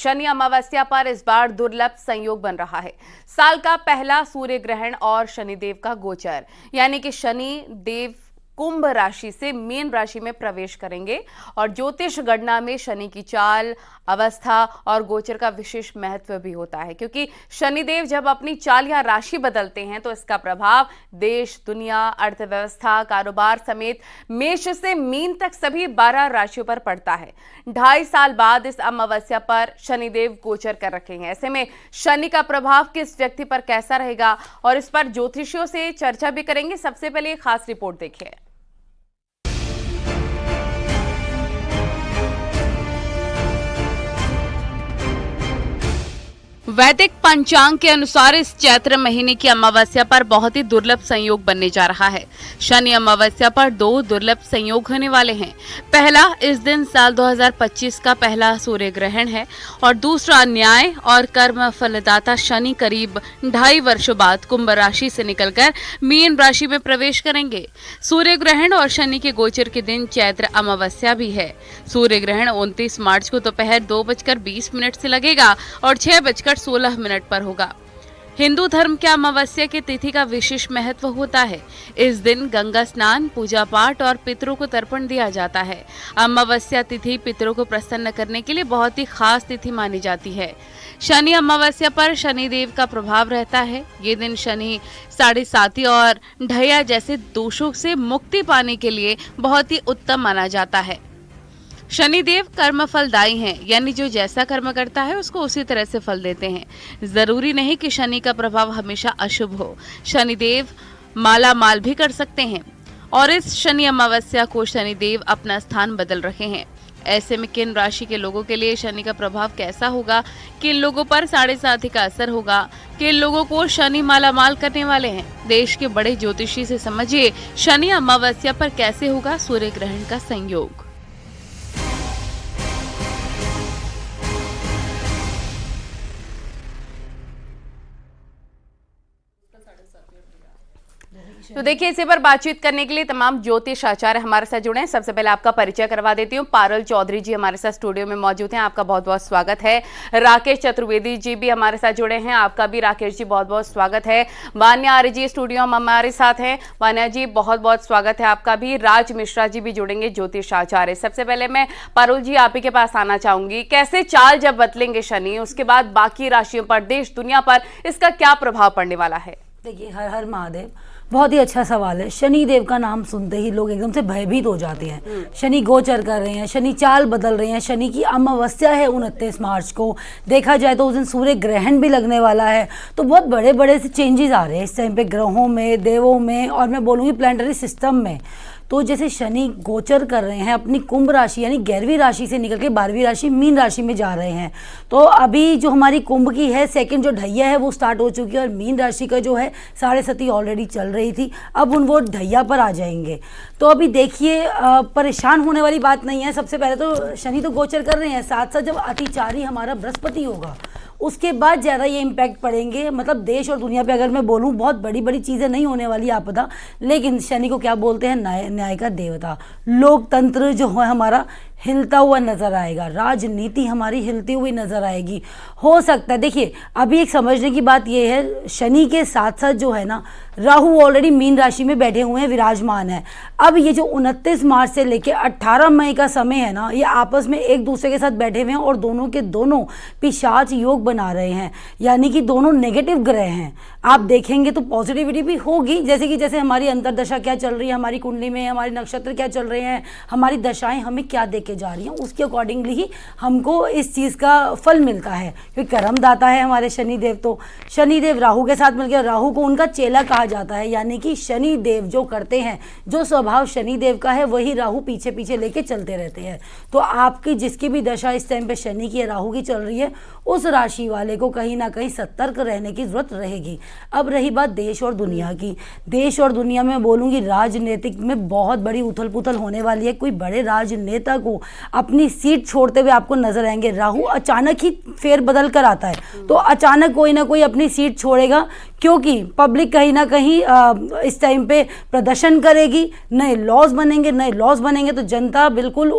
शनि अमावस्या पर इस बार दुर्लभ संयोग बन रहा है। साल का पहला सूर्य ग्रहण और शनिदेव का गोचर, यानी कि शनि देव कुंभ राशि से मीन राशि में प्रवेश करेंगे और ज्योतिष गणना में शनि की चाल, अवस्था और गोचर का विशेष महत्व भी होता है, क्योंकि शनिदेव जब अपनी चाल या राशि बदलते हैं तो इसका प्रभाव देश, दुनिया, अर्थव्यवस्था, कारोबार समेत मेष से मीन तक सभी 12 राशियों पर पड़ता है। 2.5 साल बाद इस अमावस्या पर शनिदेव गोचर कर रखे हैं। ऐसे में शनि का प्रभाव किस व्यक्ति पर कैसा रहेगा और इस पर ज्योतिषियों से चर्चा भी करेंगे। सबसे पहले एक खास रिपोर्ट देखिए। वैदिक पंचांग के अनुसार इस चैत्र महीने की अमावस्या पर बहुत ही दुर्लभ संयोग बनने जा रहा है। शनि अमावस्या पर 2 दुर्लभ संयोग होने वाले हैं। पहला, इस दिन साल 2025 का पहला सूर्य ग्रहण है और दूसरा, न्याय और कर्म फलदाता शनि करीब 2.5 वर्षों बाद कुंभ राशि से निकलकर मीन राशि में प्रवेश करेंगे। सूर्य ग्रहण और शनि के गोचर के दिन चैत्र अमावस्या भी है। सूर्य ग्रहण 29 मार्च को दोपहर 2:20 से लगेगा और 6:16 पर होगा। हिंदू धर्म के अमावस्या की तिथि का विशेष महत्व होता है। इस दिन गंगा स्नान, पूजा पाठ और पितरों को तर्पण दिया जाता है। अमावस्या तिथि पितरों को प्रसन्न करने के लिए बहुत ही खास तिथि मानी जाती है। शनि अमावस्या पर शनिदेव का प्रभाव रहता है। ये दिन शनि, साढ़े और ढैया जैसे दोषों से मुक्ति पाने के लिए बहुत ही उत्तम माना जाता है। शनिदेव कर्म फलदायी हैं, यानी जो जैसा कर्म करता है उसको उसी तरह से फल देते हैं। जरूरी नहीं कि शनि का प्रभाव हमेशा अशुभ हो। शनिदेव माला माल भी कर सकते हैं और इस शनि अमावस्या को शनिदेव अपना स्थान बदल रहे हैं। ऐसे में किन राशि के लोगों के लिए शनि का प्रभाव कैसा होगा, किन लोगों पर 7.5 का असर होगा, किन लोगों को शनि माला माल करने वाले हैं, देश के बड़े ज्योतिषी से समझिए शनि अमावस्या पर कैसे होगा सूर्य ग्रहण का संयोग। तो देखिए, इसी पर बातचीत करने के लिए तमाम ज्योतिष आचार्य हमारे साथ जुड़े हैं। सबसे पहले आपका परिचय करवा देती हूँ। पारुल चौधरी जी हमारे साथ स्टूडियो में मौजूद हैं, आपका बहुत बहुत स्वागत है। राकेश चतुर्वेदी जी भी हमारे साथ जुड़े हैं, आपका भी राकेश जी बहुत बहुत स्वागत है। वान्या आर्य जी स्टूडियो में हमारे साथ हैं, वान्या जी बहुत बहुत स्वागत है आपका भी। राज मिश्रा जी भी जुड़ेंगे, ज्योतिष आचार्य। सबसे पहले मैं पारुल जी आप ही के पास आना चाहूंगी। कैसे चाल जब बदलेंगे शनि, उसके बाद बाकी राशियों पर, देश दुनिया पर इसका क्या प्रभाव पड़ने वाला है? देखिए, हर हर महादेव, बहुत ही अच्छा सवाल है। शनि देव का नाम सुनते ही लोग एकदम से भयभीत हो जाते हैं। शनि गोचर कर रहे हैं, शनि चाल बदल रहे हैं। शनि की अमावस्या है 29 मार्च को, देखा जाए तो उस दिन सूर्य ग्रहण भी लगने वाला है। तो बहुत बड़े बड़े से चेंजेस आ रहे हैं इस टाइम पे, ग्रहों में, देवों में, और मैं बोलूँगी प्लैनेटरी सिस्टम में। तो जैसे शनि गोचर कर रहे हैं अपनी कुंभ राशि यानी 11वीं राशि से निकल के 12वीं राशि मीन राशि में जा रहे हैं। तो अभी जो हमारी कुंभ की है सेकंड जो ढैया है वो स्टार्ट हो चुकी है और मीन राशि का जो है 7.5 ऑलरेडी चल रही थी, अब वो ढैया पर आ जाएंगे। तो अभी देखिए, परेशान होने वाली बात नहीं है। सबसे पहले तो शनि तो गोचर कर रहे हैं, साथ साथ जब अतिचारी हमारा बृहस्पति होगा उसके बाद ज़्यादा ये इम्पैक्ट पड़ेंगे। मतलब देश और दुनिया पे अगर मैं बोलूँ बहुत बड़ी बड़ी चीज़ें नहीं होने वाली आपदा, लेकिन शनि को क्या बोलते हैं, न्याय का देवता। लोकतंत्र जो है हमारा हिलता हुआ नजर आएगा, राजनीति हमारी हिलती हुई नजर आएगी। हो सकता है, देखिए अभी एक समझने की बात यह है, शनि के साथ साथ जो है ना राहु ऑलरेडी मीन राशि में बैठे हुए हैं, विराजमान है। अब ये जो 29 मार्च से लेके 18 मई का समय है ना, ये आपस में एक दूसरे के साथ बैठे हुए हैं और दोनों के दोनों पिशाच योग बना रहे हैं, यानी कि दोनों नेगेटिव ग्रह हैं। आप देखेंगे तो पॉजिटिविटी भी होगी, जैसे हमारी अंतरदशा क्या चल रही है, हमारी कुंडली में हमारे नक्षत्र क्या चल रहे हैं, हमारी दशाएं हमें क्या देके जा रही हैं, उसके अकॉर्डिंगली ही हमको इस चीज़ का फल मिलता है। क्योंकि कर्मदाता है हमारे शनिदेव। तो शनिदेव राहु के साथ मिलकर, राहु को उनका चेला कहा जाता है, यानी कि शनिदेव जो करते हैं, जो स्वभाव शनिदेव का है वही राहु पीछे पीछे लेके चलते रहते हैं। तो आपकी जिसकी भी दशा इस टाइम पे शनि की या राहु की चल रही है, उस राशि वाले को कहीं ना कहीं सतर्क रहने की जरूरत रहेगी। अब रही बात देश और दुनिया की, देश और दुनिया में बोलूँगी राजनीतिक में बहुत बड़ी उथल पुथल होने वाली है। कोई बड़े राजनेता को अपनी सीट छोड़ते हुए आपको नजर आएंगे। राहु अचानक ही फेर बदल कर आता है, तो अचानक कोई ना कोई अपनी सीट छोड़ेगा, क्योंकि पब्लिक कहीं ना कहीं इस टाइम पे प्रदर्शन करेगी, नए लॉज बनेंगे तो जनता बिल्कुल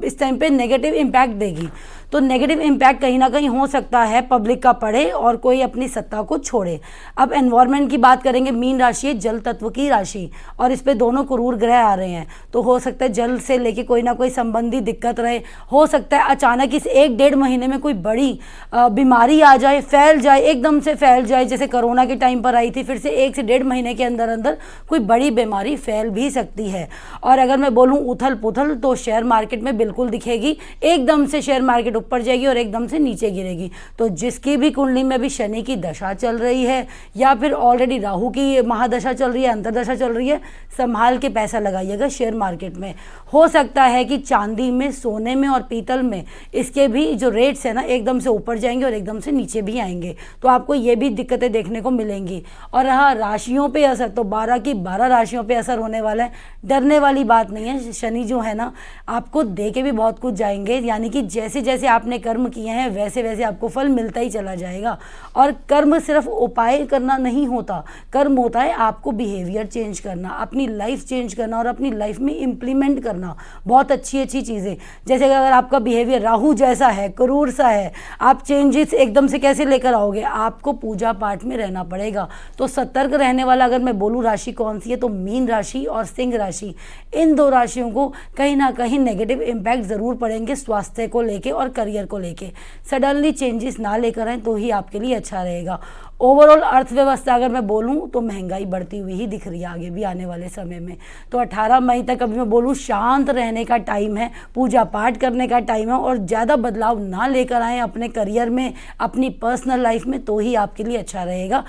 इस टाइम पे नेगेटिव इम्पैक्ट देगी। तो नेगेटिव इम्पैक्ट कहीं ना कहीं हो सकता है पब्लिक का पड़े और कोई अपनी सत्ता को छोड़े। अब एनवायरनमेंट की बात करेंगे, मीन राशि है जल तत्व की राशि और इस पे दोनों क्रूर ग्रह आ रहे हैं, तो हो सकता है जल से लेके कोई ना कोई संबंधी दिक्कत रहे। हो सकता है अचानक इस 1-1.5 महीने में कोई बड़ी बीमारी आ जाए, फैल जाए, एकदम से फैल जाए, जैसे कोरोना के टाइम पर आई थी, फिर से 1 से 1.5 महीने के अंदर अंदर कोई बड़ी बीमारी फैल भी सकती है। और अगर मैं बोलूँ उथल पुथल तो शेयर मार्केट में बिल्कुल दिखेगी, एकदम से शेयर मार्केट ऊपर जाएगी और एकदम से नीचे गिरेगी। तो जिसकी भी कुंडली में भी शनि की दशा चल रही है या फिर ऑलरेडी राहु की महादशा चल रही है, अंतरदशा चल रही है, संभाल के पैसा लगाइएगा शेयर मार्केट में। हो सकता है कि चांदी में, सोने में और पीतल में इसके भी जो रेट्स है ना एकदम से ऊपर जाएंगे और एकदम से नीचे भी आएंगे, तो आपको ये भी दिक्कतें देखने को मिलेंगी। और हाँ, राशियों पे असर तो 12 की 12 राशियों पे असर होने वाला है, डरने वाली बात नहीं है। शनि जो है ना आपको दे के भी बहुत कुछ जाएंगे, यानी कि जैसे जैसे आपने कर्म किए हैं वैसे वैसे आपको फल मिलता ही चला जाएगा। और कर्म सिर्फ उपाय करना नहीं होता, कर्म होता है आपको बिहेवियर चेंज करना, अपनी लाइफ चेंज करना और अपनी लाइफ में इम्प्लीमेंट करना बहुत अच्छी अच्छी चीज़ें। जैसे अगर आपका बिहेवियर राहु जैसा है, क्रूर सा है, आप चेंजेस एकदम से कैसे लेकर आओगे? आपको पूजा पाठ में रहना पड़ेगा। तो सतर्क रहने वाला अगर मैं बोलूँ राशि कौन सी है तो मीन राशि और सिंह राशि, इन 2 राशियों को कहीं ना कहीं नेगेटिव इम्पैक्ट ज़रूर पड़ेंगे स्वास्थ्य को लेके और करियर को लेके। सडनली चेंजेस ना लेकर आए तो ही आपके लिए अच्छा रहेगा। ओवरऑल अर्थव्यवस्था अगर मैं बोलूँ तो महंगाई बढ़ती हुई ही दिख रही है आगे भी आने वाले समय में। तो 18 मई तक अभी मैं बोलूँ शांत रहने का टाइम है, पूजा पाठ करने का टाइम है और ज़्यादा बदलाव ना लेकर आएँ अपने करियर में, अपनी पर्सनल लाइफ में, तो ही आपके लिए अच्छा रहेगा।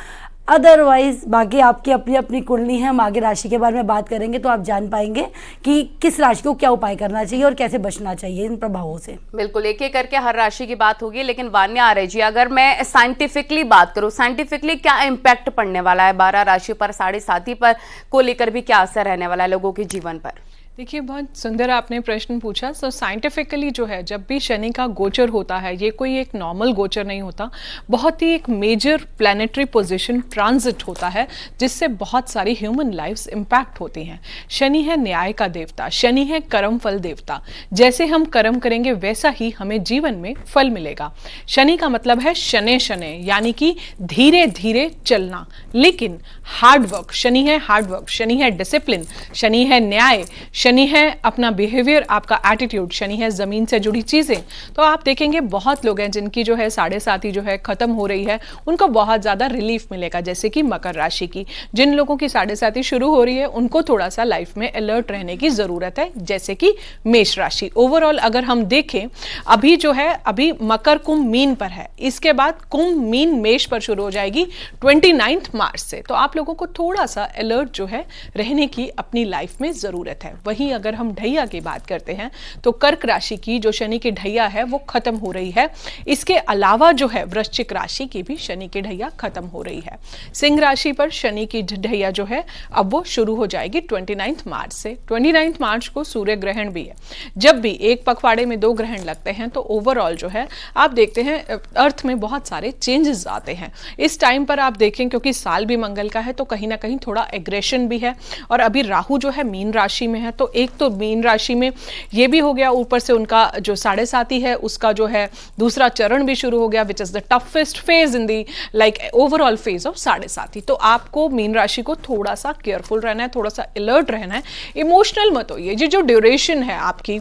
अदरवाइज बाकी आपकी अपनी अपनी कुंडली है, हम आगे राशि के बारे में बात करेंगे तो आप जान पाएंगे कि किस राशि को क्या उपाय करना चाहिए और कैसे बचना चाहिए इन प्रभावों से। बिल्कुल, एक एक करके हर राशि की बात होगी। लेकिन वान्या आर्य जी, अगर मैं साइंटिफिकली बात करूं, साइंटिफिकली क्या इम्पैक्ट पड़ने वाला है 12 राशि पर, 7.5 पर को लेकर भी क्या असर रहने वाला है लोगों के जीवन पर? देखिए, बहुत सुंदर आपने प्रश्न पूछा। सो साइंटिफिकली जो है, जब भी शनि का गोचर होता है, ये कोई एक नॉर्मल गोचर नहीं होता, बहुत ही एक मेजर प्लैनेटरी पोजीशन ट्रांजिट होता है जिससे बहुत सारी ह्यूमन लाइफ्स इम्पैक्ट होती हैं। शनि है न्याय का देवता, शनि है कर्म फल देवता। जैसे हम कर्म करेंगे वैसा ही हमें जीवन में फल मिलेगा। शनि का मतलब है शनै शनै, यानी कि धीरे धीरे चलना, लेकिन हार्ड वर्क। शनि है हार्ड वर्क, शनि है डिसिप्लिन, शनि है न्याय, शनि है अपना बिहेवियर, आपका एटीट्यूड, शनि है जमीन से जुड़ी चीजें। तो आप देखेंगे बहुत लोग हैं जिनकी जो है 7.5 जो है खत्म हो रही है, उनको बहुत ज्यादा रिलीफ मिलेगा। जैसे कि मकर राशि की, जिन लोगों की 7.5 शुरू हो रही है उनको थोड़ा सा लाइफ में अलर्ट रहने की जरूरत है। जैसे कि मेष राशि, ओवरऑल अगर हम देखें अभी जो है, अभी मकर कुंभ मीन पर है, इसके बाद कुंभ मीन मेष पर शुरू हो जाएगी 29 मार्च से। तो आप लोगों को थोड़ा सा अलर्ट जो है रहने की अपनी लाइफ में जरूरत है। वहीं अगर हम ढैया की बात करते हैं तो कर्क राशि की जो शनि की ढैया है वो खत्म हो रही है। इसके अलावा जो है वृश्चिक राशि की भी शनि की ढैया खत्म हो रही है। सिंह राशि पर शनि की ढैया जो है अब वो शुरू हो जाएगी 29 मार्च से। 29 मार्च को सूर्य ग्रहण भी है। जब भी एक पखवाड़े में 2 ग्रहण लगते हैं तो ओवरऑल जो है आप देखते हैं अर्थ में बहुत सारे चेंजेस आते हैं। इस टाइम पर आप देखें, क्योंकि साल भी मंगल का है तो कहीं ना कहीं थोड़ा एग्रेशन भी है। और अभी राहु जो है मीन राशि में है, तो एक तो मीन राशि में ये भी हो गया, ऊपर से उनका जो 7.5 है उसका जो है दूसरा चरण भी शुरू हो गया, which is the toughest phase in the like overall phase of 7.5। तो आपको मीन राशि को थोड़ा सा केयरफुल रहना है, थोड़ा सा अलर्ट रहना है, इमोशनल मत होइए। ये जो ड्यूरेशन है आपकी,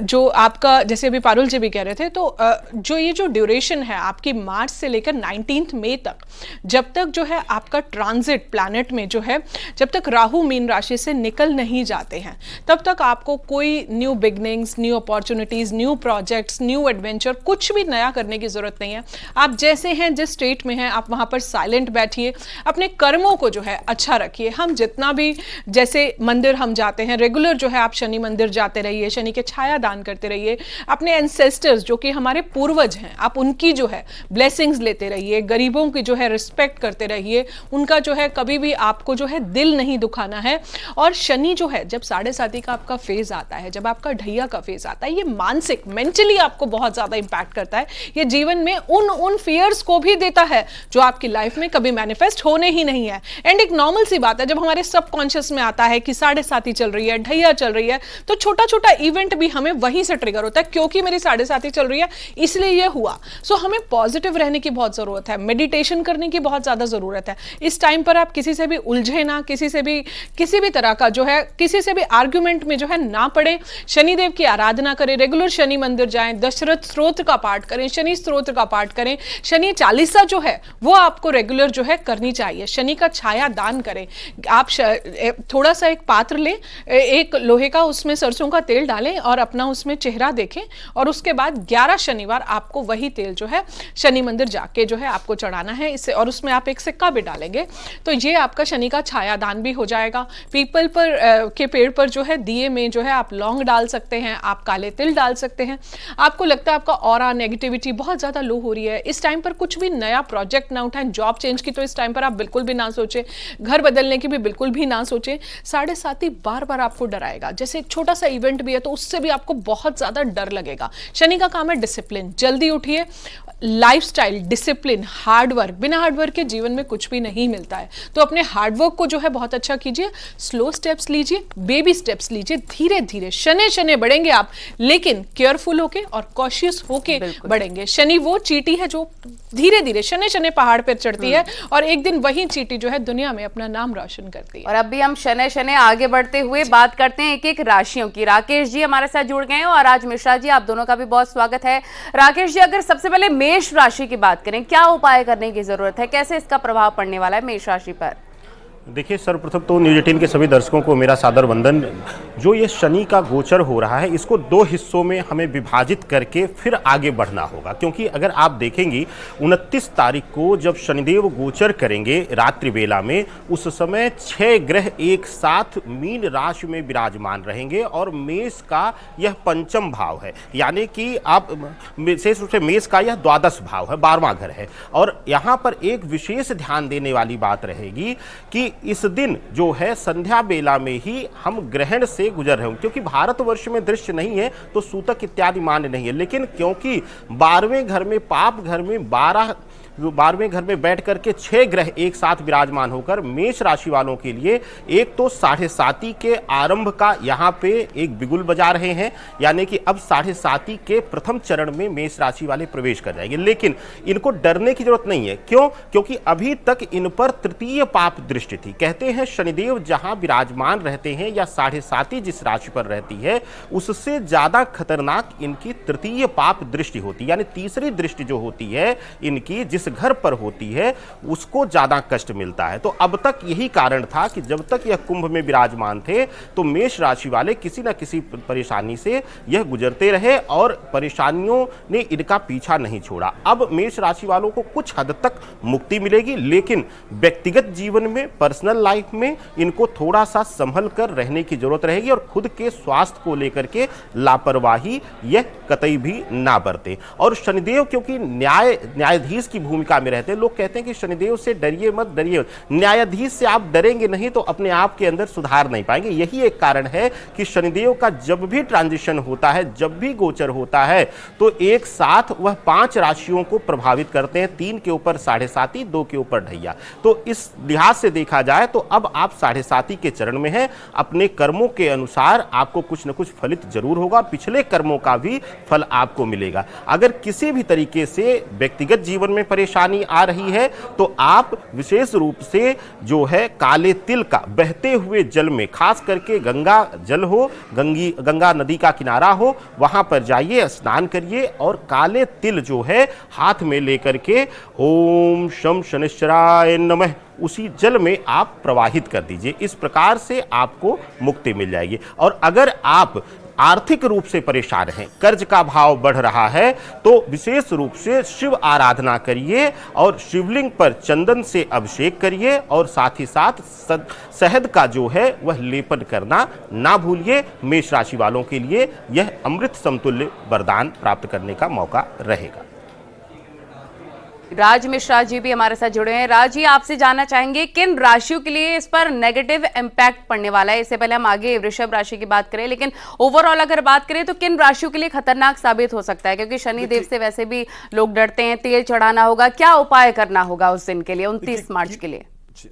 जो आपका, जैसे अभी पारुल जी भी कह रहे थे, तो जो ये जो ड्यूरेशन है आपकी मार्च से लेकर 19 मई तक, जब तक जो है आपका ट्रांजिट प्लैनेट में जो है, जब तक राहु मीन राशि से निकल नहीं जाते हैं, तब तक आपको कोई new beginnings, new opportunities, new projects, new adventure, कुछ भी नया करने की जरूरत नहीं है। आप जैसे हैं, जिस स्टेट में हैं, आप वहां पर साइलेंट बैठिए, अपने कर्मों को जो है अच्छा रखिए। हम जितना भी, जैसे मंदिर हम जाते हैं रेगुलर, जो है आप शनि मंदिर जाते रहिए, शनि के छाया दान करते रहिए, अपने एंसेस्टर्स जो कि हमारे पूर्वज हैं, आप उनकी जो है ब्लेसिंग्स लेते रहिए, गरीबों की जो है रिस्पेक्ट करते रहिए, उनका जो है कभी भी आपको जो है दिल नहीं दुखाना है। और शनि जो है जब साढ़े साथी का आपका फेज आता है, जब आपका ढैया का फेज आता है, ये मानसिक मेंटली आपको बहुत ज्यादा इंपैक्ट करता है। ये जीवन में उन फियर्स को भी देता है जो आपकी लाइफ में कभी मैनिफेस्ट होने ही नहीं है। एंड एक नॉर्मल सी बात है, जब हमारे सबकॉन्शियस में आता है कि साढ़े साथी चल रही है, ढैया चल रही है, तो छोटा छोटा इवेंट भी हमें वहीं से ट्रिगर होता है, क्योंकि मेरी साढ़े साथी चल रही है इसलिए ये हुआ। सो हमें पॉजिटिव रहने की बहुत जरूरत है, मेडिटेशन करने की बहुत ज्यादा जरूरत है। इस टाइम पर आप किसी से भी उलझे ना, किसी भी तरह का जो है किसी से भी आर्ग्यूमेंट में जो है ना पड़े। शनिदेव की आराधना करें, रेगुलर शनि मंदिर जाएं, दशरथ स्तोत्र का पाठ करें, शनि स्तोत्र का पाठ करें, शनि चालीसा जो है वो आपको रेगुलर जो है करनी चाहिए। शनि का छाया दान करें। आप थोड़ा सा एक पात्र लें, एक लोहे का, उसमें सरसों का तेल डालें और अपना उसमें चेहरा देखें, और उसके बाद 11 शनिवार आपको वही तेल जो है शनि मंदिर जाके जो है आपको चढ़ाना है इससे, और उसमें आप एक सिक्का भी डालेंगे तो ये आपका शनि का छाया दान भी हो जाएगा। पीपल पर के पेड़ पर जो है दिए में जो है आप लौंग डाल सकते हैं, आप काले तिल डाल सकते हैं। आपको लगता है आपका ऑरा नेगेटिविटी बहुत ज्यादा लो हो रही है, इस टाइम पर कुछ भी नया प्रोजेक्ट ना उठाएं, जॉब चेंज की तो इस टाइम पर आप बिल्कुल भी ना सोचें, घर बदलने की भी बिल्कुल भी ना सोचें। साढ़े साथी बार बार आपको डराएगा, जैसे एक छोटा सा इवेंट भी है तो उससे भी आपको बहुत ज्यादा डर लगेगा। शनि का काम है डिसिप्लिन, जल्दी उठिए, लाइफस्टाइल, डिसिप्लिन, हार्डवर्क, बिना हार्डवर्क के जीवन में कुछ भी नहीं मिलता है। तो अपने हार्डवर्क को जो है बहुत अच्छा कीजिए, स्लो स्टेप्स लीजिए, बेबी स्टेप्स लीजिए, धीरे धीरे शनि शनि बढ़ेंगे आप, लेकिन केयरफुल होके और कॉशियस होके बढ़ेंगे। शनि वो चींटी है जो धीरे धीरे शनि शनि पहाड़ पर चढ़ती है और एक दिन वही चींटी जो है दुनिया में अपना नाम रोशन करती है। और अब भी हम शनि शनि आगे बढ़ते हुए बात करते हैं एक एक राशियों की। राकेश जी हमारे साथ जुड़ गए हैं और आज मिश्रा जी, आप दोनों का भी बहुत स्वागत है। राकेश जी, अगर सबसे पहले मेष राशि की बात करें, क्या उपाय करने की जरूरत है, कैसे इसका प्रभाव पड़ने वाला है मेष राशि पर? देखिए, सर्वप्रथम तो न्यूज 18 के सभी दर्शकों को मेरा सादर वंदन। जो ये शनि का गोचर हो रहा है, इसको 2 हिस्सों में हमें विभाजित करके फिर आगे बढ़ना होगा, क्योंकि अगर आप देखेंगी 29 तारीख को जब शनिदेव गोचर करेंगे रात्रि बेला में, उस समय 6 ग्रह एक साथ मीन राशि में विराजमान रहेंगे और मेष का यह पंचम भाव है, यानी कि आप विशेष रूप से मेष का यह द्वादश भाव है, 12वां घर है। और यहाँ पर एक विशेष ध्यान देने वाली बात रहेगी कि इस दिन जो है संध्या बेला में ही हम ग्रहण से गुजर रहे होंगे, क्योंकि भारतवर्ष में दृश्य नहीं है तो सूतक इत्यादि मान्य नहीं है, लेकिन क्योंकि 12वें घर में पाप घर में 12वें घर में बैठ करके 6 ग्रह एक साथ विराजमान होकर मेष राशि वालों के लिए एक तो साढ़े साती के आरंभ का यहाँ पे एक बिगुल बजा रहे हैं, यानी कि अब साढ़े साती के प्रथम चरण में मेष राशि वाले प्रवेश कर जाएंगे। लेकिन इनको डरने की जरूरत नहीं है। क्यों? क्योंकि अभी तक इन पर तृतीय पाप दृष्टि थी। कहते हैं शनिदेव जहां विराजमान रहते हैं या साढ़े साती जिस राशि पर रहती है, उससे ज्यादा खतरनाक इनकी तृतीय पाप दृष्टि होती है, यानी तीसरी दृष्टि जो होती है इनकी जिस घर पर होती है उसको ज्यादा कष्ट मिलता है। तो अब तक यही कारण था कि जब तक यह कुंभ में विराजमान थे तो मेष राशि वाले किसी न किसी परेशानी से यह गुजरते रहे और परेशानियों ने इनका पीछा नहीं छोड़ा। अब मेष राशि वालों को कुछ हद तक मुक्ति मिलेगी, लेकिन व्यक्तिगत जीवन में, पर्सनल लाइफ में इनको थोड़ा सा संभल कर रहने की जरूरत रहेगी और खुद के स्वास्थ्य को लेकर के लापरवाही यह कतई भी ना बरते। और शनिदेव क्योंकि न्यायाधीश की भूमिका में रहते हैं, लोग कहते हैं कि शनिदेव से डरिए मत, डरिए मत। न्यायाधीश से आप डरेंगे नहीं तो अपने आप के अंदर सुधार नहीं पाएंगे। यही एक कारण है कि शनिदेव का जब भी ट्रांजिशन होता है, जब भी गोचर होता है, तो एक साथ वह 5 राशियों को प्रभावित करते हैं, 3 के ऊपर साढ़े साती, 2 के ऊपर ढैया। तो इस लिहाज से देखा जाए तो अब आप साढ़े साती के चरण में हैं। अपने कर्मों के अनुसार आपको कुछ न कुछ फलित जरूर होगा, पिछले कर्मों का भी फल आपको मिलेगा। अगर किसी भी तरीके से व्यक्तिगत जीवन में परेशानी आ रही है तो आप विशेष रूप से जो है काले तिल का बहते हुए जल में, खास करके गंगा जल हो, गंगा नदी का किनारा हो, वहां पर जाइए, स्नान करिए और काले तिल जो है हाथ में लेकर के ओम शम शनिश्चराय नमः उसी जल में आप प्रवाहित कर दीजिए। इस प्रकार से आपको मुक्ति मिल जाएगी। और अगर आप आर्थिक रूप से परेशान हैं, कर्ज का भाव बढ़ रहा है, तो विशेष रूप से शिव आराधना करिए और शिवलिंग पर चंदन से अभिषेक करिए और साथ ही साथ शहद का जो है वह लेपन करना ना भूलिए। मेष राशि वालों के लिए यह अमृत समतुल्य वरदान प्राप्त करने का मौका रहेगा। राज मिश्रा जी भी हमारे साथ जुड़े हैं। राज जी, आपसे जानना चाहेंगे किन राशियों के लिए इस पर नेगेटिव इम्पैक्ट पड़ने वाला है। इससे पहले हम आगे वृषभ राशि की बात करें, लेकिन ओवरऑल अगर बात करें तो किन राशियों के लिए खतरनाक साबित हो सकता है, क्योंकि शनि देव से वैसे भी लोग डरते हैं। तेल चढ़ाना होगा, क्या उपाय करना होगा उस दिन के लिए, 29 मार्च के लिए?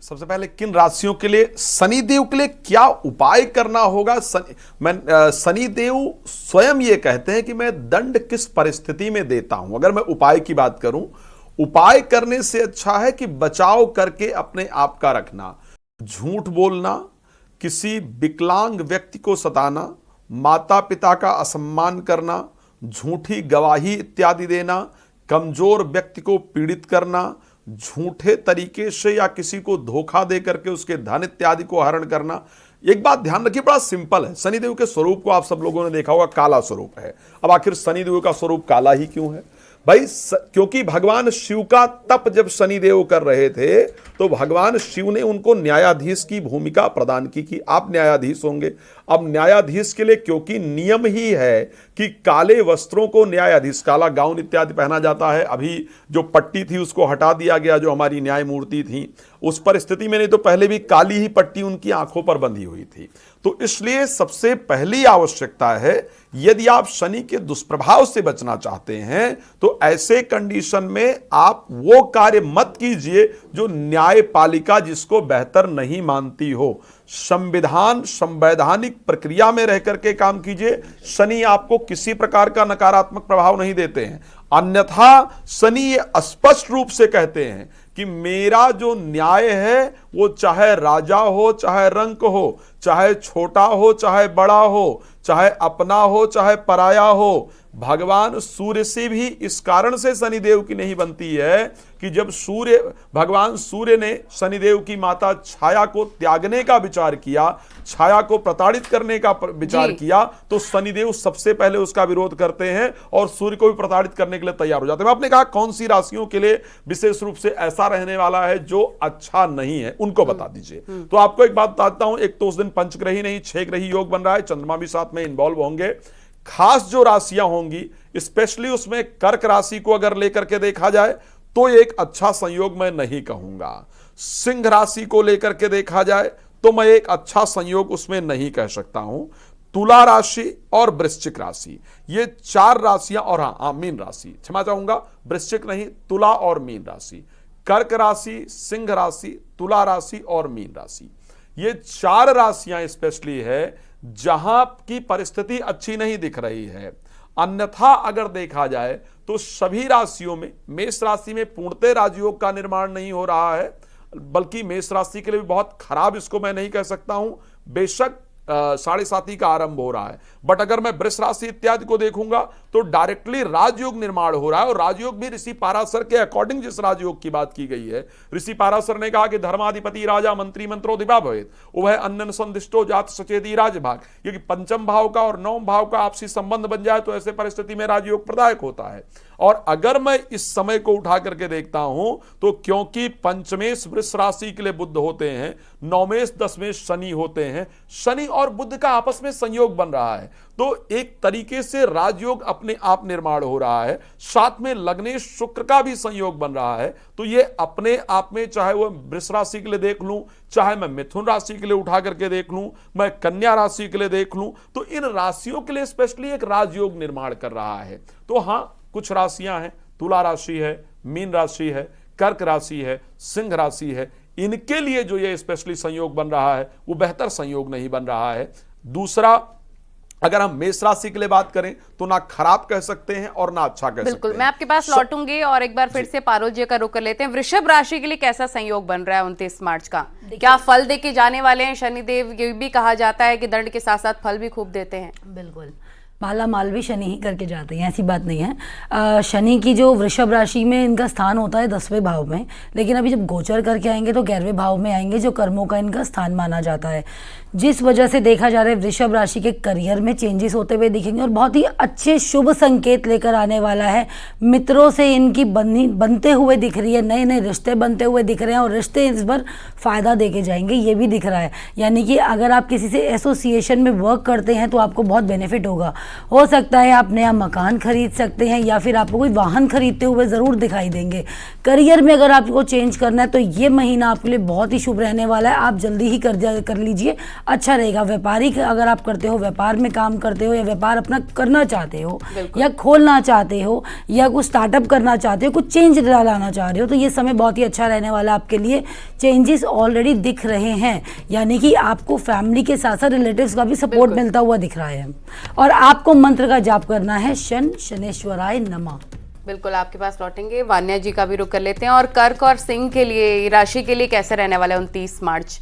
सबसे पहले किन राशियों के लिए, शनिदेव के लिए क्या उपाय करना होगा। शनिदेव स्वयं ये कहते हैं कि मैं दंड किस परिस्थिति में देता हूं। अगर मैं उपाय की बात करूं, उपाय करने से अच्छा है कि बचाव करके अपने आप का रखना। झूठ बोलना, किसी विकलांग व्यक्ति को सताना, माता पिता का असम्मान करना, झूठी गवाही इत्यादि देना, कमजोर व्यक्ति को पीड़ित करना, झूठे तरीके से या किसी को धोखा दे करके उसके धन इत्यादि को हरण करना। एक बात ध्यान रखिए, बड़ा सिंपल है। शनिदेव के स्वरूप को आप सब लोगों ने देखा होगा, काला स्वरूप है। अब आखिर शनिदेव का स्वरूप काला ही क्यों है भाई? क्योंकि भगवान शिव का तप जब शनिदेव कर रहे थे तो भगवान शिव ने उनको न्यायाधीश की भूमिका प्रदान की कि आप न्यायाधीश होंगे। अब न्यायाधीश के लिए क्योंकि नियम ही है कि काले वस्त्रों को न्यायाधीश, काला गाउन इत्यादि पहना जाता है। अभी जो पट्टी थी उसको हटा दिया गया, जो हमारी न्यायमूर्ति थी। उस परिस्थिति में नहीं तो पहले भी काली ही पट्टी उनकी आंखों पर बंधी हुई थी। तो इसलिए सबसे पहली आवश्यकता है, यदि आप शनि के दुष्प्रभाव से बचना चाहते हैं तो ऐसे कंडीशन में आप वो कार्य मत कीजिए जो न्यायपालिका जिसको बेहतर नहीं मानती हो। संवैधानिक प्रक्रिया में रह करके काम कीजिए। शनि आपको किसी प्रकार का नकारात्मक प्रभाव नहीं देते हैं। अन्यथा शनि ये स्पष्ट रूप से कहते हैं कि मेरा जो न्याय है वो चाहे राजा हो, चाहे रंक हो, चाहे छोटा हो, चाहे बड़ा हो, चाहे अपना हो, चाहे पराया हो। भगवान सूर्य से भी इस कारण से शनिदेव की नहीं बनती है कि जब भगवान सूर्य ने शनिदेव की माता छाया को त्यागने का विचार किया, छाया को प्रताड़ित करने का विचार किया, तो शनिदेव सबसे पहले उसका विरोध करते हैं और सूर्य को भी प्रताड़ित करने के लिए तैयार हो जाते हैं। आपने कहा कौन सी राशियों के लिए विशेष रूप से ऐसा रहने वाला है जो अच्छा नहीं है, उनको बता दीजिए। तो आपको एक बात बताता हूं, एक तो उस दिन पंचग्रही नहीं 6 ग्रही योग बन रहा है, चंद्रमा भी साथ में इन्वॉल्व होंगे। खास जो राशियां होंगी, स्पेशली उसमें कर्क राशि को अगर लेकर के देखा जाए तो एक अच्छा संयोग मैं नहीं कहूंगा। सिंह राशि को लेकर के देखा जाए तो मैं एक अच्छा संयोग उसमें नहीं कह सकता हूं। तुला राशि और वृश्चिक राशि, ये 4 राशियां, और हाँ मीन राशि, क्षमा चाहूंगा, वृश्चिक नहीं, तुला और मीन राशि। कर्क राशि, सिंह राशि, तुला राशि और मीन राशि, ये 4 राशियां स्पेशली है जहां की परिस्थिति अच्छी नहीं दिख रही है। अन्यथा अगर देखा जाए तो सभी राशियों में, मेष राशि में पूर्णतः राजयोग का निर्माण नहीं हो रहा है, बल्कि मेष राशि के लिए भी बहुत खराब इसको मैं नहीं कह सकता हूं। बेशक 7.5 का आरंभ हो रहा है, बट अगर मैं वृष राशि इत्यादि को देखूंगा तो डायरेक्टली राजयोग निर्माण हो रहा है। और राजयोग भी ऋषि पाराशर के अकॉर्डिंग जिस राजयोग की बात की गई है, ऋषि पाराशर ने कहा कि धर्माधिपति राजा मंत्री मंत्रोधिपा भवेत् उभय अन्नन संदिष्टो जात सचेती राजभाग, क्योंकि पंचम भाव का और 9वें भाव का आपसी संबंध बन जाए तो ऐसे परिस्थिति में राजयोग प्रदायक होता है। और अगर मैं इस समय को उठा करके देखता हूं तो क्योंकि पंचमेश वृष राशि के लिए बुध होते हैं, नौमेश दसमेश शनि होते हैं, शनि और बुध का आपस में संयोग बन रहा है, तो एक तरीके से राजयोग अपने आप निर्माण हो रहा है। साथ में लग्नेश शुक्र का भी संयोग बन रहा है। तो ये अपने आप में, चाहे वो वृष राशि के लिए देख लूं, चाहे मैं मिथुन राशि के लिए उठा करके देख लूं, मैं कन्या राशि के लिए देख लूं, तो इन राशियों के लिए स्पेशली एक राजयोग निर्माण कर रहा है। तो हाँ, कुछ राशियां हैं, तुला राशि है, मीन राशि है, कर्क राशि है, सिंह राशि है, इनके लिए जो ये स्पेशली संयोग बन रहा है वो बेहतर संयोग नहीं बन रहा है। दूसरा, अगर हम मेष राशि के लिए बात करें तो ना खराब कह सकते हैं और ना अच्छा कह सकते हैं। बिल्कुल, मैं आपके पास लौटूंगी और एक बार फिर से पारुल जी का रुख कर लेते हैं। वृषभ राशि के लिए कैसा संयोग बन रहा है 29 मार्च का? क्या फल देके जाने वाले हैं शनिदेव? ये भी कहा जाता है कि दंड के साथ साथ फल भी खूब देते हैं। बिल्कुल, माला माल भी शनि ही करके जाते हैं, ऐसी बात नहीं है। शनि की जो वृषभ राशि में इनका स्थान होता है 10वें भाव में, लेकिन अभी जब गोचर करके आएंगे तो 11वें भाव में आएंगे, जो कर्मों का इनका स्थान माना जाता है। जिस वजह से देखा जा रहा है वृषभ राशि के करियर में चेंजेस होते हुए दिखेंगे और बहुत ही अच्छे शुभ संकेत लेकर आने वाला है। मित्रों से इनकी बनते हुए दिख रही है, नए नए रिश्ते बनते हुए दिख रहे हैं और रिश्ते इस बार फ़ायदा देके जाएंगे, ये भी दिख रहा है। यानी कि अगर आप किसी से एसोसिएशन में वर्क करते हैं तो आपको बहुत बेनिफिट होगा। हो सकता है आप नया मकान खरीद सकते हैं या फिर आपको कोई वाहन खरीदते हुए ज़रूर दिखाई देंगे। करियर में अगर आपको चेंज करना है तो ये महीना आपके लिए बहुत ही शुभ रहने वाला है, आप जल्दी ही कर लीजिए, अच्छा रहेगा। व्यापारी अगर आप करते हो, व्यापार में काम करते हो या व्यापार अपना करना चाहते हो या खोलना चाहते हो या कुछ स्टार्टअप करना चाहते हो, कुछ चेंज लाना चाह रहे हो, तो ये समय बहुत ही अच्छा रहने वाला है आपके लिए। चेंजेस ऑलरेडी दिख रहे हैं, यानी कि आपको फैमिली के साथ साथ रिलेटिव्स का भी सपोर्ट मिलता हुआ दिख रहा है। और आपको मंत्र का जाप करना है शनेश्वराय नमः। बिल्कुल, आपके पास लौटेंगे, वान्या जी का भी रुख कर लेते हैं। और कर्क और सिंह के लिए राशि के लिए कैसे रहने वाला है 29 मार्च?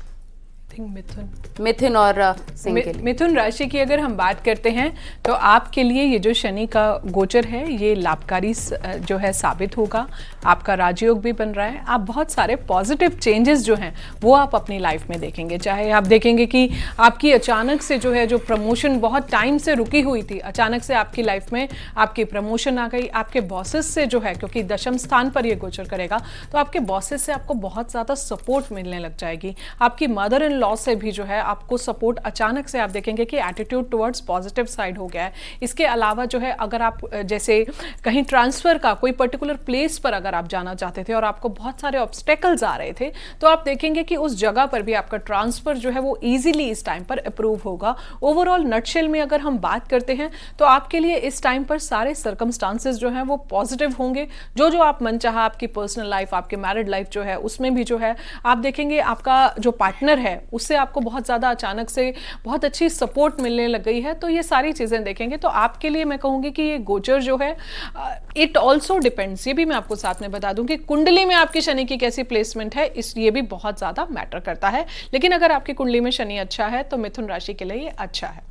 मिथुन और सिंह के लिए। मिथुन राशि की अगर हम बात करते हैं तो आपके लिए ये जो शनि का गोचर है ये लाभकारी जो है साबित होगा। आपका राजयोग भी बन रहा है, आप बहुत सारे पॉजिटिव चेंजेस जो हैं वो आप अपनी लाइफ में देखेंगे। चाहे आप देखेंगे कि आपकी अचानक से जो है जो प्रमोशन बहुत टाइम से रुकी हुई थी, अचानक से आपकी लाइफ में आपकी प्रमोशन आ गई। आपके बॉसेस से जो है, क्योंकि दशम स्थान पर ये गोचर करेगा, तो आपके बॉसेस से आपको बहुत ज़्यादा सपोर्ट मिलने लग जाएगी। आपकी मदर इन लॉ से भी जो है आपको सपोर्ट अचानक से आप देखेंगे कि एटीट्यूड टुवर्ड्स पॉजिटिव साइड हो गया है। इसके अलावा जो है अगर आप जैसे कहीं ट्रांसफर का कोई पर्टिकुलर प्लेस पर अगर आप जाना चाहते थे और आपको बहुत सारे ऑब्स्टेकल्स आ रहे थे, तो आप देखेंगे कि उस जगह पर भी आपका ट्रांसफर जो है वो इजीली इस टाइम पर अप्रूव होगा। ओवरऑल नटशेल में अगर हम बात करते हैं तो आपके लिए इस टाइम पर सारे सर्कमस्टांसेस जो हैं वो पॉजिटिव होंगे। जो आप मन चाहा आपकी पर्सनल लाइफ, आपके मैरिड लाइफ जो है उसमें भी जो है आप देखेंगे आपका जो पार्टनर है उससे आपको बहुत ज़्यादा अचानक से बहुत अच्छी सपोर्ट मिलने लग गई है। तो ये सारी चीज़ें देखेंगे तो आपके लिए मैं कहूँगी कि ये गोचर जो है इट ऑल्सो डिपेंड्स, ये भी मैं आपको साथ में बता दूं कि कुंडली में आपकी शनि की कैसी प्लेसमेंट है, इस ये भी बहुत ज़्यादा मैटर करता है। लेकिन अगर आपकी कुंडली में शनि अच्छा है तो मिथुन राशि के लिए ये अच्छा है।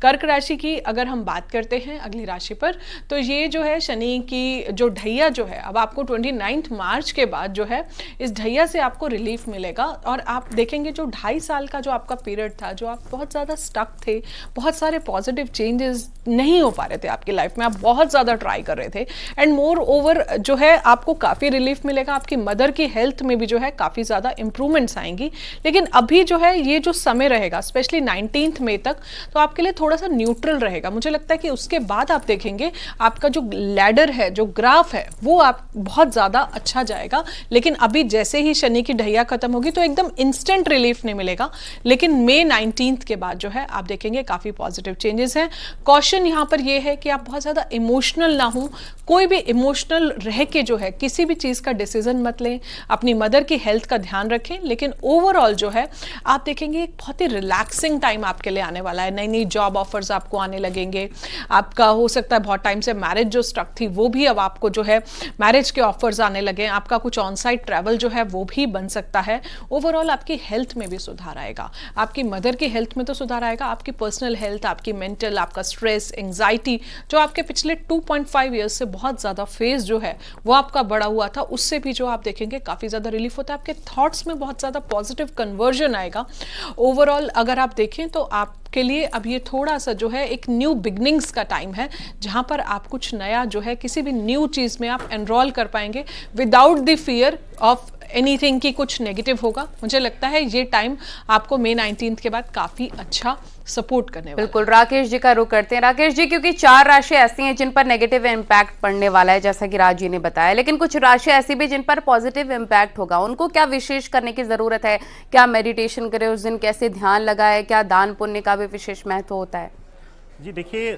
कर्क राशि की अगर हम बात करते हैं अगली राशि पर, तो ये जो है शनि की जो ढैया जो है, अब आपको 29 मार्च के बाद जो है इस ढैया से आपको रिलीफ मिलेगा। और आप देखेंगे जो 2.5 साल का जो आपका पीरियड था, जो आप बहुत ज़्यादा स्टक थे, बहुत सारे पॉजिटिव चेंजेस नहीं हो पा रहे थे आपकी लाइफ में, आप बहुत ज़्यादा ट्राई कर रहे थे, एंड मोर ओवर जो है आपको काफ़ी रिलीफ मिलेगा। आपकी मदर की हेल्थ में भी जो है काफ़ी ज़्यादा इंप्रूवमेंट्स आएंगी। लेकिन अभी जो है ये जो समय रहेगा स्पेशली 19 मई तक, तो आपके लिए थोड़ा सा न्यूट्रल रहेगा। मुझे लगता है कि उसके बाद आप देखेंगे आपका जो लैडर है, जो ग्राफ है, वो आप बहुत ज़्यादा अच्छा जाएगा। लेकिन अभी जैसे ही शनि की ढैया खत्म होगी तो एकदम इंस्टेंट रिलीफ नहीं मिलेगा। लेकिन मई 19 के बाद जो है आप देखेंगे काफ़ी पॉजिटिव चेंजेस हैं। कॉशन यहाँ पर ये है कि आप बहुत ज़्यादा इमोशनल ना हो, कोई भी इमोशनल रह के जो है किसी भी चीज़ का डिसीजन मत लें। अपनी मदर की हेल्थ का ध्यान रखें। लेकिन ओवरऑल जो है आप देखेंगे एक बहुत ही रिलैक्सिंग टाइम आपके लिए आने वाला है। नई नई जॉब ऑफर्स आपको आने लगेंगे। आपका हो सकता है बहुत टाइम से मैरिज जो स्टक थी वो भी अब आपको जो है मैरिज के ऑफर्स आने लगे। आपका कुछ ऑन साइट ट्रैवल जो है वो भी बन सकता है। ओवरऑल आपकी हेल्थ में भी सुधार आएगा, आपकी मदर की हेल्थ में तो सुधार आएगा, आपकी पर्सनल हेल्थ, आपकी मेंटल, आपका स्ट्रेस, एंग्जाइटी जो आपके पिछले 2.5 ईयर्स से बहुत ज़्यादा फेज जो है वो आपका बढ़ा हुआ था, उससे भी जो आप देखेंगे काफ़ी ज़्यादा रिलीफ होता है। आपके थॉट्स में बहुत ज़्यादा पॉजिटिव कन्वर्जन आएगा। ओवरऑल अगर आप देखें तो आपके लिए अब ये थोड़ा सा जो है एक न्यू बिगनिंग्स का टाइम है, जहाँ पर आप कुछ नया जो है किसी भी न्यू चीज़ में आप एनरोल कर पाएंगे without the fear of anything की कुछ नेगेटिव होगा। मुझे लगता है ये टाइम आपको मई 19 के बाद काफ़ी अच्छा सपोर्ट करने वाला। बिल्कुल, राकेश जी का रुख करते हैं। राकेश जी, क्योंकि 4 राशि ऐसी हैं जिन पर नेगेटिव इम्पैक्ट पड़ने वाला है जैसा कि राज जी ने बताया, लेकिन कुछ राशि ऐसी भी जिन पर पॉजिटिव इम्पैक्ट होगा, उनको क्या विशेष करने की ज़रूरत है? क्या मेडिटेशन करें उस दिन, कैसे ध्यान लगाए, क्या दान पुण्य का भी विशेष महत्व होता है? जी देखिए,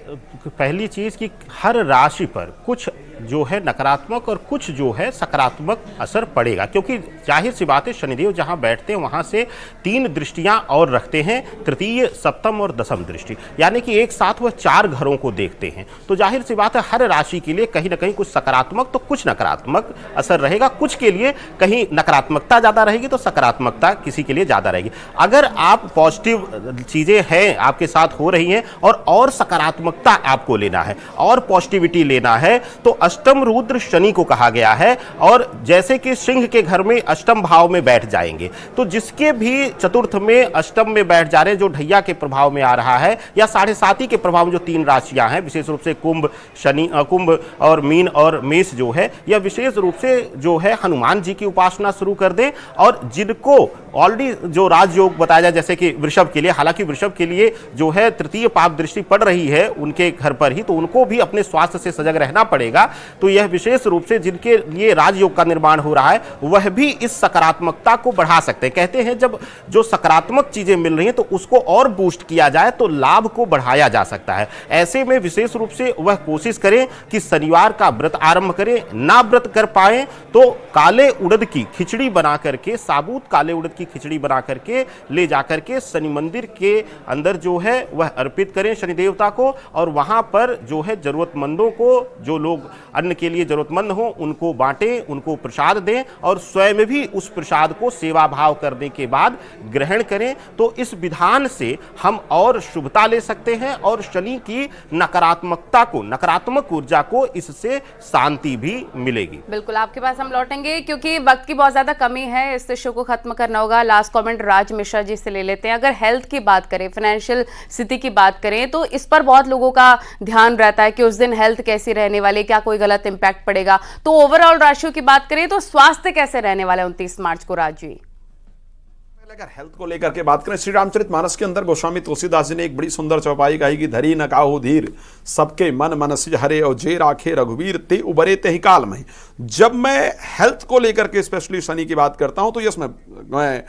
पहली चीज़ कि हर राशि पर कुछ जो है नकारात्मक और कुछ जो है सकारात्मक असर पड़ेगा, क्योंकि जाहिर सी बात है शनिदेव जहां बैठते हैं वहां से 3 दृष्टियां और रखते हैं, तृतीय, सप्तम और दशम दृष्टि, यानी कि एक साथ वह 4 घरों को देखते हैं। तो जाहिर सी बात है हर राशि के लिए कहीं ना कहीं कुछ सकारात्मक तो कुछ नकारात्मक असर रहेगा। कुछ के लिए कहीं नकारात्मकता ज़्यादा रहेगी तो सकारात्मकता किसी के लिए ज़्यादा रहेगी। अगर आप पॉजिटिव चीज़ें हैं आपके साथ हो रही हैं और सकारात्मकता आपको लेना है और पॉजिटिविटी लेना है, तो अष्टम रुद्र शनि को कहा गया है, और जैसे कि सिंह के घर में अष्टम भाव में बैठ जाएंगे, तो जिसके भी चतुर्थ में अष्टम में बैठ जा रहे हैं, जो ढैया के प्रभाव में आ रहा है या 7.5 के प्रभाव में जो 3 राशियां हैं, विशेष रूप से कुंभ और मीन और मेष जो है, यह विशेष रूप से जो है हनुमान जी की उपासना शुरू कर दें। और जिनको ऑलरेडी जो राजयोग बताया जाए, जैसे कि वृषभ के लिए, हालांकि वृषभ के लिए जो है तृतीय पाप दृष्टि पड़ पड़ रही है उनके घर पर ही, तो उनको भी अपने स्वास्थ्य से सजग रहना पड़ेगा। तो यह विशेष रूप से जिनके लिए राजयोग का निर्माण हो रहा है वह भी इस सकारात्मकता को बढ़ा सकते हैं। कहते हैं जब जो सकारात्मक चीजें मिल रही हैं तो उसको और बूस्ट किया जाए तो लाभ को बढ़ाया जा सकता है। ऐसे में विशेष रूप से वह कोशिश करें कि शनिवार का व्रत आरंभ करें। ना व्रत कर पाए तो काले उड़द की खिचड़ी बना करके, साबुत काले उड़द की खिचड़ी बना करके ले जाकर के शनि मंदिर के अंदर जो है वह अर्पित करें शनि देवता को, और वहां पर जो है जरूरतमंदों को, जो लोग अन्न के लिए जरूरतमंद हो उनको बांटें, उनको प्रसाद दें और स्वयं भी उस प्रसाद को सेवा भाव करने के बाद ग्रहण करें। तो इस विधान से हम और शुभता ले सकते हैं और शनि की नकारात्मकता को, नकारात्मक ऊर्जा को इससे शांति भी मिलेगी। बिल्कुल, आपके पास हम लौटेंगे क्योंकि वक्त की बहुत ज्यादा कमी है, इस शो को खत्म करना होगा। लास्ट कमेंट राज मिश्रा जी से ले लेते हैं। अगर हेल्थ की बात करें, फाइनेंशियल स्थिति की बात करें, तो इस पर बहुत लोगों का ध्यान रहता है कि उस दिन हेल्थ कैसी रहने वाली, क्या कोई गलत इंपैक्ट पड़ेगा। तो ओवरऑल राशियों की बात करें तो स्वास्थ्य कैसे रहने वाला है 29 मार्च को राज जी? अगर हेल्थ को लेकर के बात करें, श्री रामचरितमानस के अंदर गोस्वामी तुलसीदास जी ने एक बड़ी सुंदर चौपाई कही कि धरी न काहू धीर, सबके मन मनसिज हरे, और जे राखे रघुवीर ते उबरे ते ही काल में। जब मैं हेल्थ को लेकर के स्पेशली शनि की बात करता हूं तो यस, मैं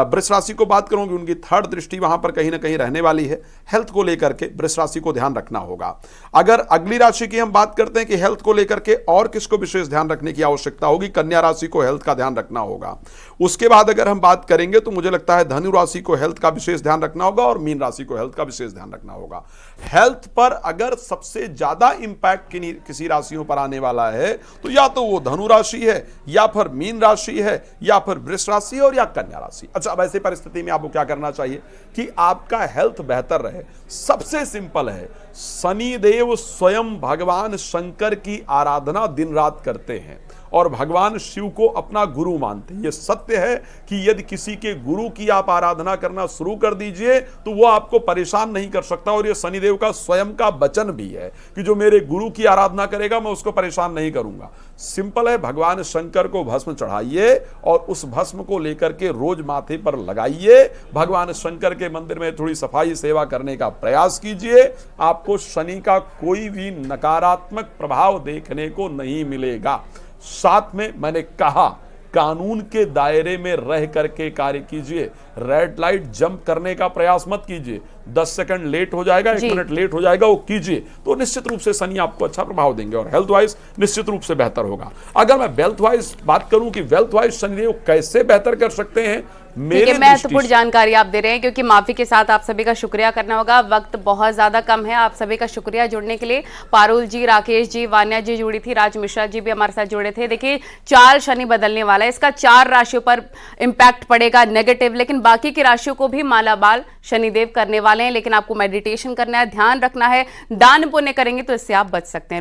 वृष राशि को बात करूंगी, उनकी थर्ड दृष्टि वहां पर कहीं ना कहीं रहने वाली है। हेल्थ को लेकर के वृष राशि को ध्यान रखना होगा। अगर अगली राशि की हम बात करते हैं कि हेल्थ को लेकर के और किसको विशेष ध्यान रखने की आवश्यकता होगी, कन्या राशि को हेल्थ का ध्यान रखना होगा। उसके बाद अगर हम बात करेंगे तो मुझे लगता है धनु राशि को हेल्थ का विशेष ध्यान रखना होगा और मीन राशि को हेल्थ का विशेष ध्यान रखना होगा। हेल्थ पर अगर सबसे ज्यादा इंपैक्ट किसी राशियों पर आने वाला है तो या तो वो धनु राशि है, या फिर मीन राशि है, या फिर वृष राशि है, और या कन्या राशि। अच्छा, अब ऐसी परिस्थिति में आपको क्या करना चाहिए कि आपका हेल्थ बेहतर रहे? सबसे सिंपल है, शनिदेव स्वयं भगवान शंकर की आराधना दिन रात करते हैं और भगवान शिव को अपना गुरु मानते हैं। यह सत्य है कि यदि किसी के गुरु की आप आराधना करना शुरू कर दीजिए तो वो आपको परेशान नहीं कर सकता, और यह शनिदेव का स्वयं का वचन भी है कि जो मेरे गुरु की आराधना करेगा मैं उसको परेशान नहीं करूंगा। सिंपल है, भगवान शंकर को भस्म चढ़ाइए और उस भस्म को लेकर के रोज माथे पर लगाइए। भगवान शंकर के मंदिर में थोड़ी सफाई सेवा करने का प्रयास कीजिए। आपको शनि का कोई भी नकारात्मक प्रभाव देखने को नहीं मिलेगा। साथ में मैंने कहा, कानून के दायरे में रह करके कार्य कीजिए। रेड लाइट जंप करने का प्रयास मत कीजिए। 10 सेकंड लेट हो जाएगा, 1 मिनट लेट हो जाएगा, वो कीजिए तो निश्चित रूप से शनि आपको अच्छा प्रभाव देंगे और हेल्थ वाइज निश्चित रूप से बेहतर होगा। अगर मैं वेल्थ वाइज बात करूं कि वेल्थ वाइज शनिदेव कैसे बेहतर कर सकते हैं, मेरे महत्वपूर्ण जानकारी आप दे रहे हैं, क्योंकि माफी के साथ आप सभी का शुक्रिया करना होगा, वक्त बहुत ज्यादा कम है। आप सभी का शुक्रिया जुड़ने के लिए। पारुल जी, राकेश जी, वान्या जी जुड़ी थी, राज मिश्रा जी भी हमारे साथ जुड़े थे। देखिए, चाल शनि बदलने वाला है, इसका 4 राशियों पर इंपैक्ट पड़ेगा नेगेटिव, लेकिन बाकी की राशियों को भी मालामाल शनिदेव करने वाले हैं। लेकिन आपको मेडिटेशन करना है, ध्यान रखना है, दान पुण्य करेंगे तो इससे आप बच सकते हैं।